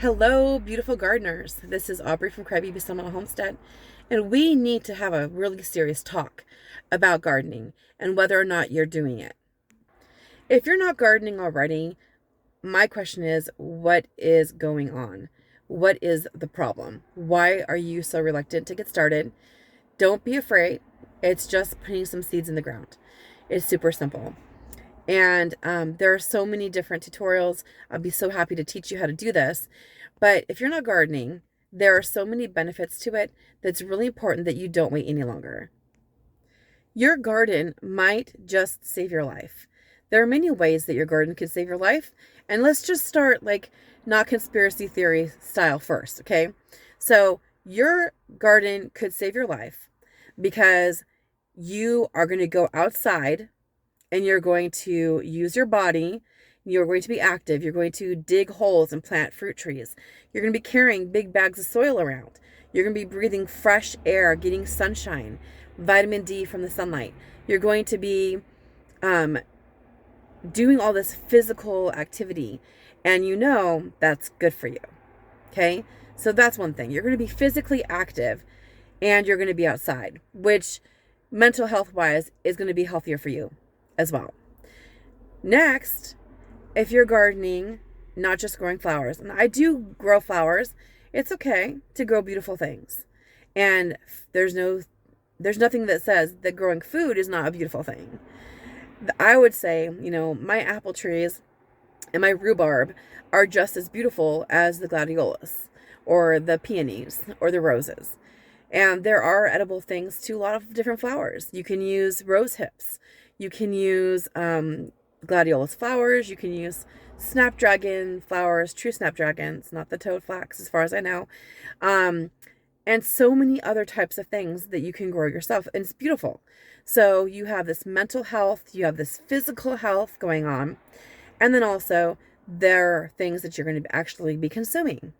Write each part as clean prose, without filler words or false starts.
Hello, beautiful gardeners. This is Aubrey from Crybaby Summer Homestead, and we need to have a really serious talk about gardening and whether or not you're doing it. If you're not gardening already, my question is, what is going on? What is the problem? Why are you so reluctant to get started? Don't be afraid. It's just putting some seeds in the ground. It's super simple. And there are so many different tutorials. I'll be so happy to teach you how to do this. But if you're not gardening, there are so many benefits to it that's really important that you don't wait any longer. Your garden might just save your life. There are many ways that your garden could save your life. And let's just start not conspiracy theory style first, okay? So your garden could save your life because you are going to go outside and you're going to use your body. You're going to be active. You're going to dig holes and plant fruit trees. You're going to be carrying big bags of soil around. You're going to be breathing fresh air, getting sunshine, vitamin D from the sunlight. You're going to be doing all this physical activity, and you know that's good for you. Okay? So that's one thing. You're going to be physically active, and you're going to be outside, which mental health wise is going to be healthier for you as well. Next, if you're gardening, not just growing flowers, and I do grow flowers, it's okay to grow beautiful things. And there's nothing that says that growing food is not a beautiful thing. I would say, my apple trees and my rhubarb are just as beautiful as the gladiolus or the peonies or the roses. And there are edible things to a lot of different flowers. You can use rose hips. You can use gladiolus flowers. You can use snapdragon flowers, true snapdragons, not the toad flax as far as I know. And so many other types of things that you can grow yourself. And it's beautiful. So you have this mental health, you have this physical health going on. And then also there are things that you're going to actually be consuming.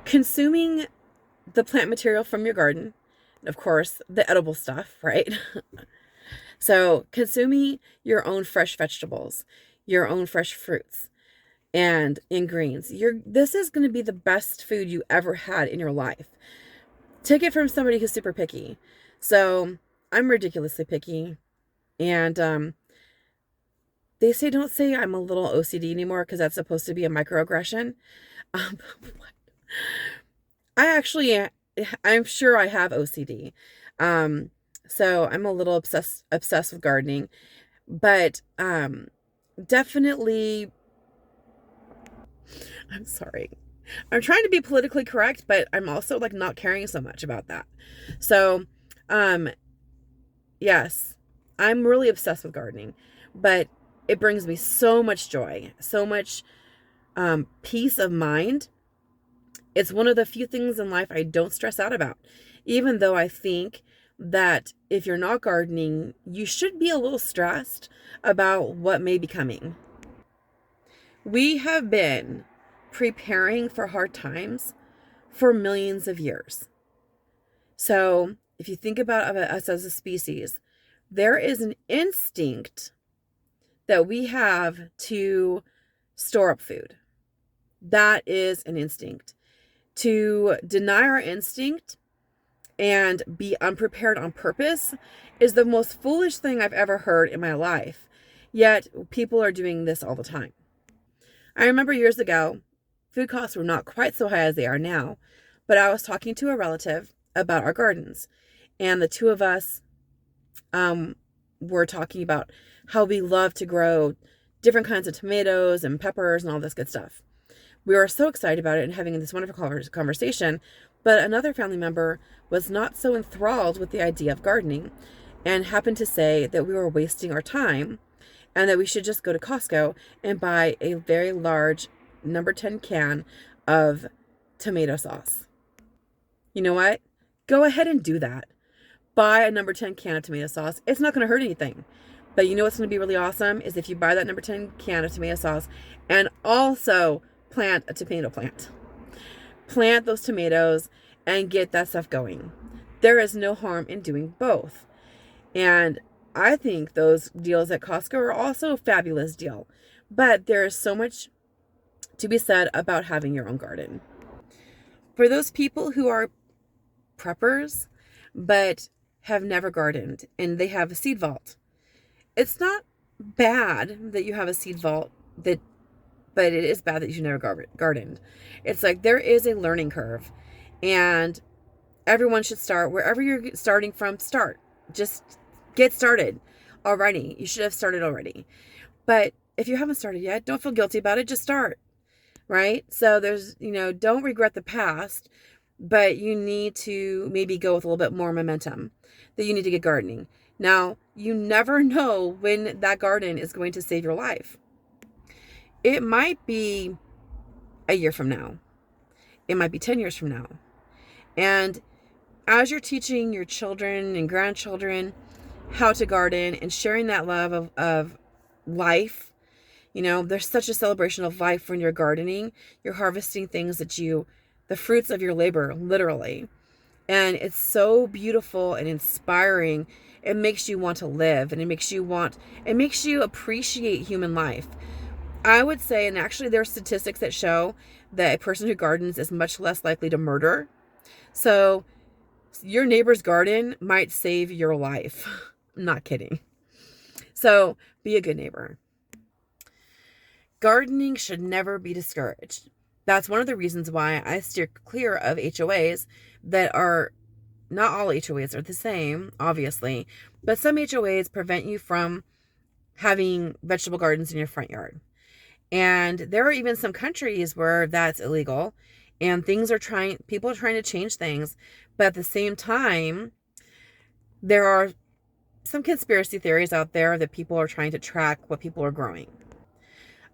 Consuming the plant material from your garden, of course, the edible stuff, right? So consuming your own fresh vegetables, your own fresh fruits, and in greens. This is going to be the best food you ever had in your life. Take it from somebody who's super picky. So I'm ridiculously picky. And they say don't say I'm a little OCD anymore because that's supposed to be a microaggression. I'm sure I have OCD. So I'm a little obsessed with gardening, but definitely, I'm sorry. I'm trying to be politically correct, but I'm also not caring so much about that. So, yes, I'm really obsessed with gardening, but it brings me so much joy, so much peace of mind. It's one of the few things in life I don't stress out about, even though I think that if you're not gardening, you should be a little stressed about what may be coming. We have been preparing for hard times for millions of years. So if you think about us as a species, there is an instinct that we have to store up food. That is an instinct. To deny our instinct and be unprepared on purpose is the most foolish thing I've ever heard in my life. Yet people are doing this all the time. I remember years ago, food costs were not quite so high as they are now, but I was talking to a relative about our gardens, and the two of us were talking about how we love to grow different kinds of tomatoes and peppers and all this good stuff. We were so excited about it and having this wonderful conversation, but another family member was not so enthralled with the idea of gardening and happened to say that we were wasting our time and that we should just go to Costco and buy a very large number 10 can of tomato sauce. You know what? Go ahead and do that. Buy a number 10 can of tomato sauce. It's not going to hurt anything. But you know what's going to be really awesome is if you buy that number 10 can of tomato sauce and also plant a tomato plant. Plant those tomatoes and get that stuff going. There is no harm in doing both. And I think those deals at Costco are also a fabulous deal. But there is so much to be said about having your own garden. For those people who are preppers but have never gardened and they have a seed vault, it's not bad that you have a seed vault, but it is bad that you've never gardened. It's like there is a learning curve, and everyone should start wherever you're starting from. Just get started already. You should have started already. But if you haven't started yet, don't feel guilty about it. Just start, right? So there's, don't regret the past, but you need to maybe go with a little bit more momentum, that you need to get gardening. Now, you never know when that garden is going to save your life. It might be a year from now. It might be 10 years from now. And as you're teaching your children and grandchildren how to garden and sharing that love of life, there's such a celebration of life when you're gardening. You're harvesting things the fruits of your labor, literally. And it's so beautiful and inspiring. It makes you want to live, and it makes you appreciate human life. I would say, and actually there are statistics that show that a person who gardens is much less likely to murder. So your neighbor's garden might save your life. I'm not kidding. So be a good neighbor. Gardening should never be discouraged. That's one of the reasons why I steer clear of HOAs that are, not all HOAs are the same, obviously, but some HOAs prevent you from having vegetable gardens in your front yard. And there are even some countries where that's illegal, and people are trying to change things. But at the same time, there are some conspiracy theories out there that people are trying to track what people are growing.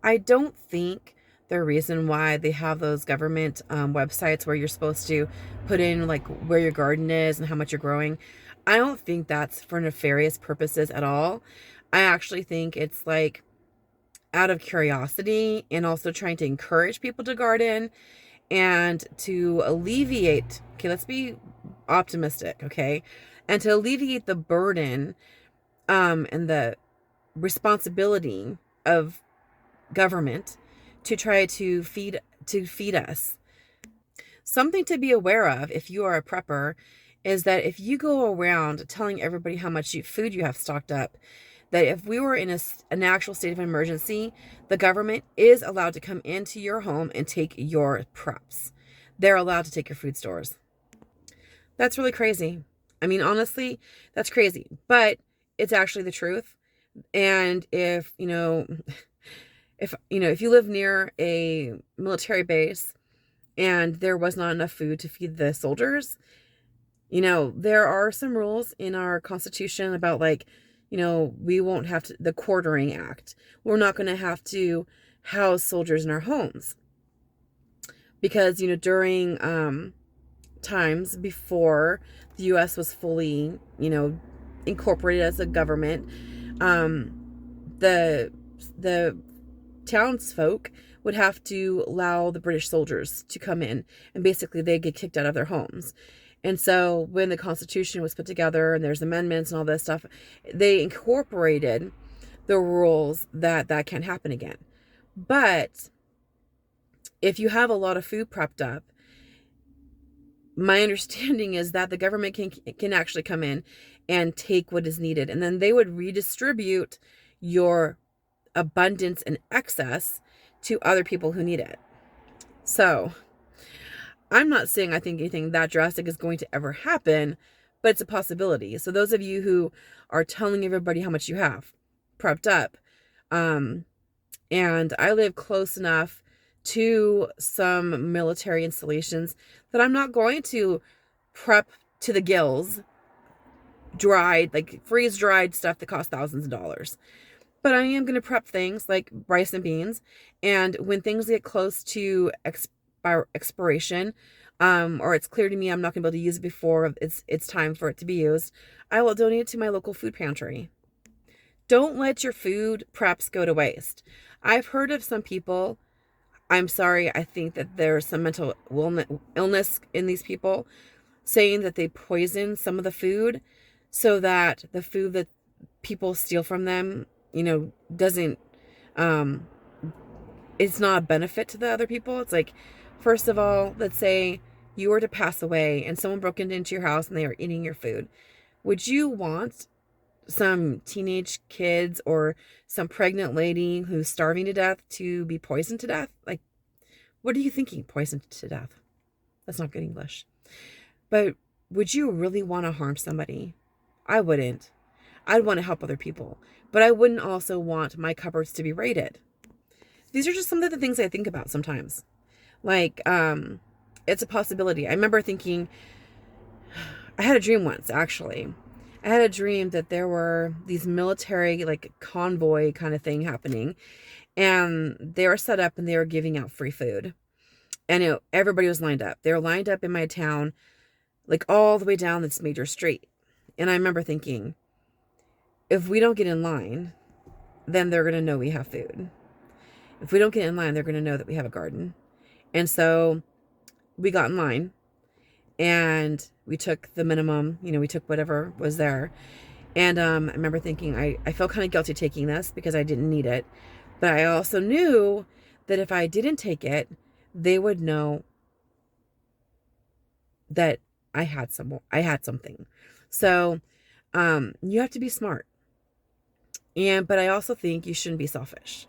I don't think the reason why they have those government websites where you're supposed to put in like where your garden is and how much you're growing, I don't think that's for nefarious purposes at all. I actually think it's like out of curiosity and also trying to encourage people to garden and to alleviate, let's be optimistic, okay? And to alleviate the burden and the responsibility of government to try to feed us. Something to be aware of if you are a prepper is that if you go around telling everybody how much food you have stocked up, that if we were in an actual state of emergency, the government is allowed to come into your home and take your preps. They're allowed to take your food stores. That's really crazy. I mean, honestly, that's crazy, but it's actually the truth. And if you live near a military base and there was not enough food to feed the soldiers, there are some rules in our Constitution about we won't have to, the Quartering Act. We're not going to have to house soldiers in our homes because, during times before the U.S. was fully, incorporated as a government, the townsfolk would have to allow the British soldiers to come in, and basically they get kicked out of their homes. And so when the Constitution was put together and there's amendments and all this stuff, they incorporated the rules that can't happen again. But if you have a lot of food prepped up, my understanding is that the government can actually come in and take what is needed, and then they would redistribute your abundance and excess to other people who need it. So I'm not saying I think anything that drastic is going to ever happen, but it's a possibility. So those of you who are telling everybody how much you have prepped up, and I live close enough to some military installations that I'm not going to prep to the gills dried, like freeze-dried stuff that costs thousands of dollars. But I am going to prep things like rice and beans, and when things get close to expiration, or it's clear to me I'm not going to be able to use it before it's time for it to be used, I will donate it to my local food pantry. Don't let your food preps go to waste. I've heard of some people, I'm sorry, I think that there's some mental illness in these people, saying that they poison some of the food so that the food that people steal from them, doesn't it's not a benefit to the other people. It's like, first of all, let's say you were to pass away and someone broke into your house and they are eating your food. Would you want some teenage kids or some pregnant lady who's starving to death to be poisoned to death? Like, what are you thinking? Poisoned to death. That's not good English. But would you really want to harm somebody? I wouldn't. I'd want to help other people, but I wouldn't also want my cupboards to be raided. These are just some of the things I think about sometimes. Like, it's a possibility. I remember thinking, I had a dream once, actually. I had a dream that there were these military, like, convoy kind of thing happening, and they were set up and they were giving out free food. And everybody was lined up. They were lined up in my town, like all the way down this major street. And I remember thinking, if we don't get in line, then they're going to know we have food. If we don't get in line, they're going to know that we have a garden. And so we got in line and we took the minimum, we took whatever was there. And I remember thinking, I felt kind of guilty taking this because I didn't need it. But I also knew that if I didn't take it, they would know that I had something. So you have to be smart. But I also think you shouldn't be selfish.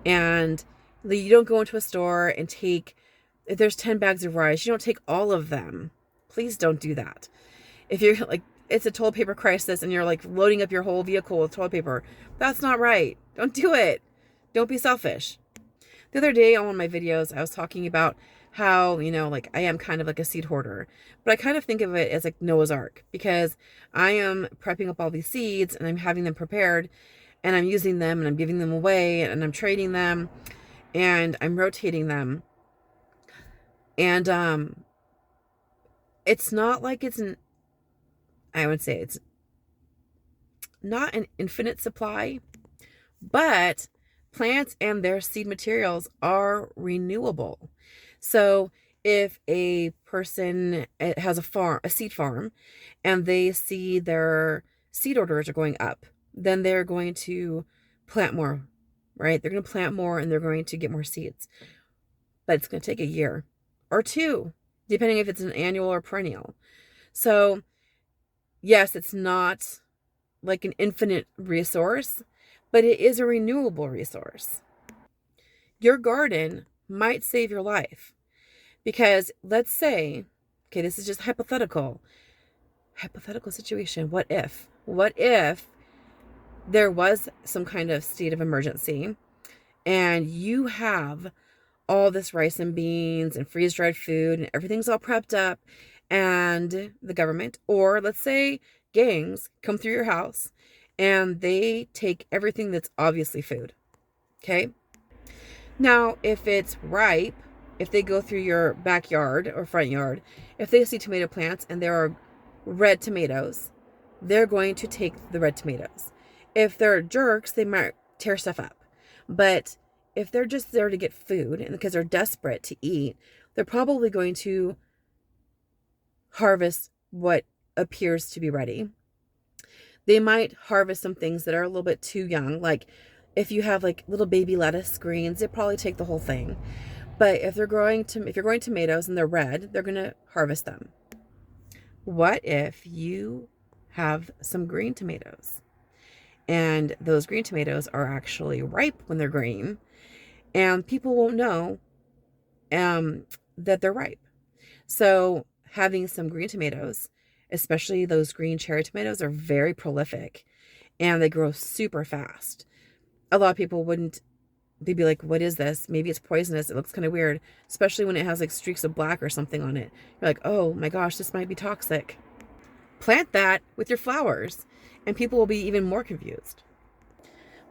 And you don't go into a store and take, if there's 10 bags of rice, you don't take all of them. Please don't do that. If you're like, it's a toilet paper crisis and you're like loading up your whole vehicle with toilet paper, that's not right. Don't do it. Don't be selfish. The other day on one of my videos, I was talking about how, like I am kind of like a seed hoarder, but I kind of think of it as like Noah's Ark, because I am prepping up all these seeds and I'm having them prepared and I'm using them and I'm giving them away and I'm trading them and I'm rotating them. And it's not like I would say it's not an infinite supply, but plants and their seed materials are renewable. So if a person has a seed farm, and they see their seed orders are going up, then they're going to plant more, right? They're going to plant more and they're going to get more seeds. But it's going to take a year or two, depending if it's an annual or perennial. So yes, it's not like an infinite resource, but it is a renewable resource. Your garden might save your life, because let's say, okay, this is just hypothetical situation. What if there was some kind of state of emergency and you have all this rice and beans and freeze-dried food and everything's all prepped up, and the government, or let's say gangs, come through your house and they take everything that's obviously food. Okay? Now, if it's ripe, if they go through your backyard or front yard, if they see tomato plants and there are red tomatoes, they're going to take the red tomatoes. If they're jerks, they might tear stuff up. But if they're just there to get food and because they're desperate to eat, they're probably going to harvest what appears to be ready. They might harvest some things that are a little bit too young. Like if you have like little baby lettuce greens, they probably take the whole thing. But if you're growing tomatoes and they're red, they're going to harvest them. What if you have some green tomatoes and those green tomatoes are actually ripe when they're green, and people won't know that they're ripe? So having some green tomatoes, especially those green cherry tomatoes, are very prolific and they grow super fast. A lot of people wouldn't, they'd be like, what is this? Maybe it's poisonous. It looks kind of weird, especially when it has like streaks of black or something on it. You're like, oh my gosh, this might be toxic. Plant that with your flowers and people will be even more confused.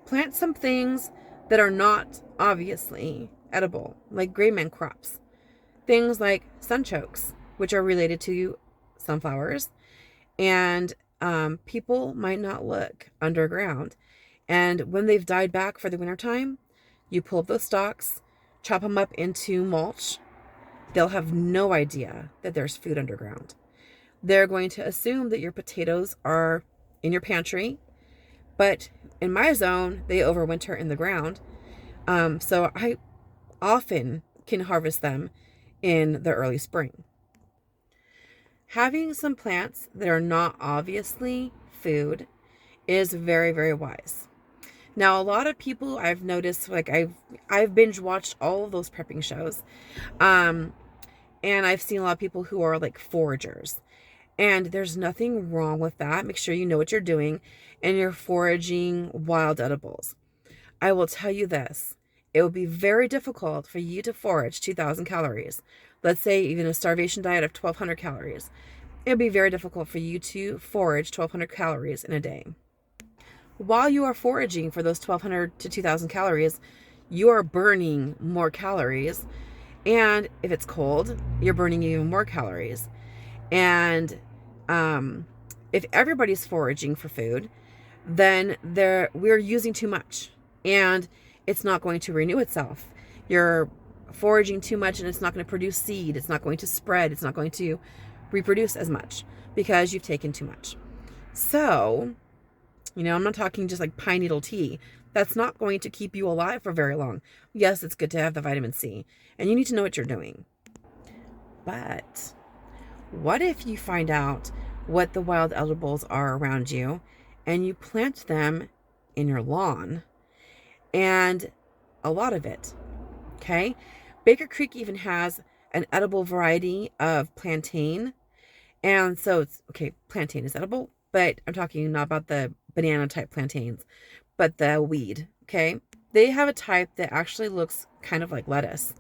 Plant some things that are not obviously edible, like gray man crops. Things like sunchokes, which are related to sunflowers, and people might not look underground. And when they've died back for the wintertime, you pull up those stalks, chop them up into mulch. They'll have no idea that there's food underground. They're going to assume that your potatoes are in your pantry, but in my zone, they overwinter in the ground. So often can harvest them in the early spring. Having some plants that are not obviously food is very, very wise. Now, a lot of people I've noticed, like I've binge watched all of those prepping shows. And I've seen a lot of people who are like foragers. And there's nothing wrong with that. Make sure you know what you're doing and you're foraging wild edibles. I will tell you this. It would be very difficult for you to forage 2,000 calories. Let's say even a starvation diet of 1,200 calories. It would be very difficult for you to forage 1,200 calories in a day. While you are foraging for those 1,200 to 2,000 calories, you are burning more calories. And if it's cold, you're burning even more calories. And if everybody's foraging for food, then we're using too much. And it's not going to renew itself. You're foraging too much and it's not going to produce seed. It's not going to spread. It's not going to reproduce as much because you've taken too much. So, I'm not talking just like pine needle tea. That's not going to keep you alive for very long. Yes, it's good to have the vitamin C, and you need to know what you're doing. But what if you find out what the wild edibles are around you and you plant them in your lawn? And a lot of it, okay? Baker Creek even has an edible variety of plantain. And so it's, okay, plantain is edible, but I'm talking not about the banana type plantains, but the weed, okay? They have a type that actually looks kind of like lettuce.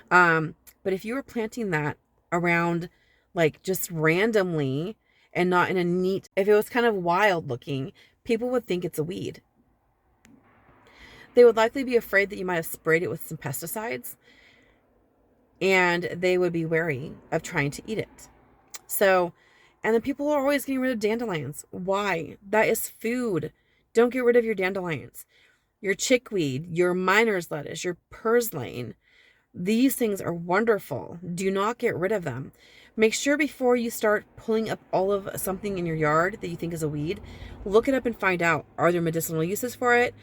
But if you were planting that around like just randomly and not in a neat, if it was kind of wild looking, people would think it's a weed. They would likely be afraid that you might have sprayed it with some pesticides, and they would be wary of trying to eat it. So, and then people are always getting rid of dandelions. Why? That is food. Don't get rid of your dandelions. Your chickweed, your miner's lettuce, your purslane. These things are wonderful. Do not get rid of them. Make sure before you start pulling up all of something in your yard that you think is a weed, look it up and find out, are there medicinal uses for it?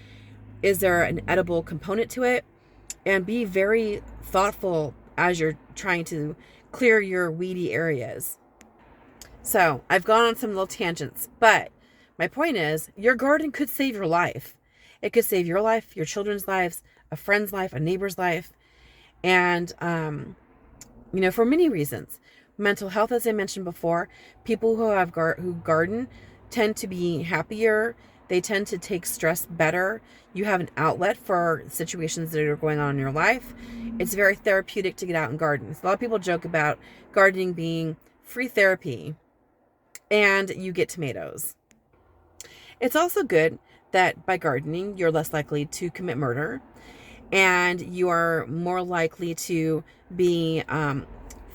Is there an edible component to it? And be very thoughtful as you're trying to clear your weedy areas. So I've gone on some little tangents, but my point is your garden could save your life. It could save your life, your children's lives, a friend's life, a neighbor's life. And, for many reasons. Mental health, as I mentioned before, people who garden tend to be happier. They tend to take stress better. You have an outlet for situations that are going on in your life. It's very therapeutic to get out and garden. A lot of people joke about gardening being free therapy, and you get tomatoes. It's also good that by gardening, you're less likely to commit murder, and you are more likely to be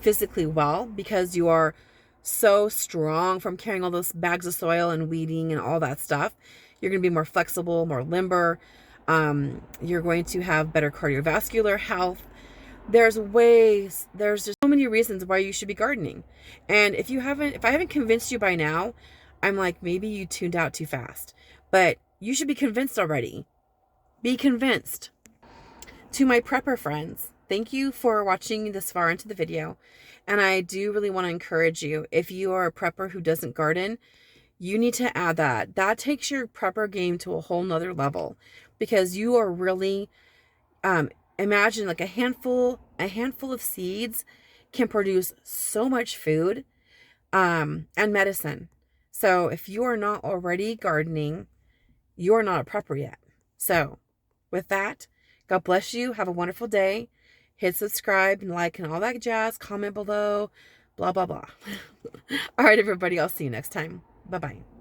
physically well because you are so strong from carrying all those bags of soil and weeding and all that stuff. You're going to be more flexible, more limber. You're going to have better cardiovascular health. There's just so many reasons why you should be gardening. And if I haven't convinced you by now, I'm like, maybe you tuned out too fast. But you should be convinced already. Be convinced. To my prepper friends, thank you for watching this far into the video. And I do really want to encourage you, if you are a prepper who doesn't garden, you need to add that. That takes your prepper game to a whole nother level, because you are really, imagine like a handful of seeds can produce so much food, and medicine. So if you are not already gardening, you are not a prepper yet. So with that, God bless you. Have a wonderful day. Hit subscribe and like and all that jazz. Comment below. Blah, blah, blah. All right, everybody. I'll see you next time. Bye-bye.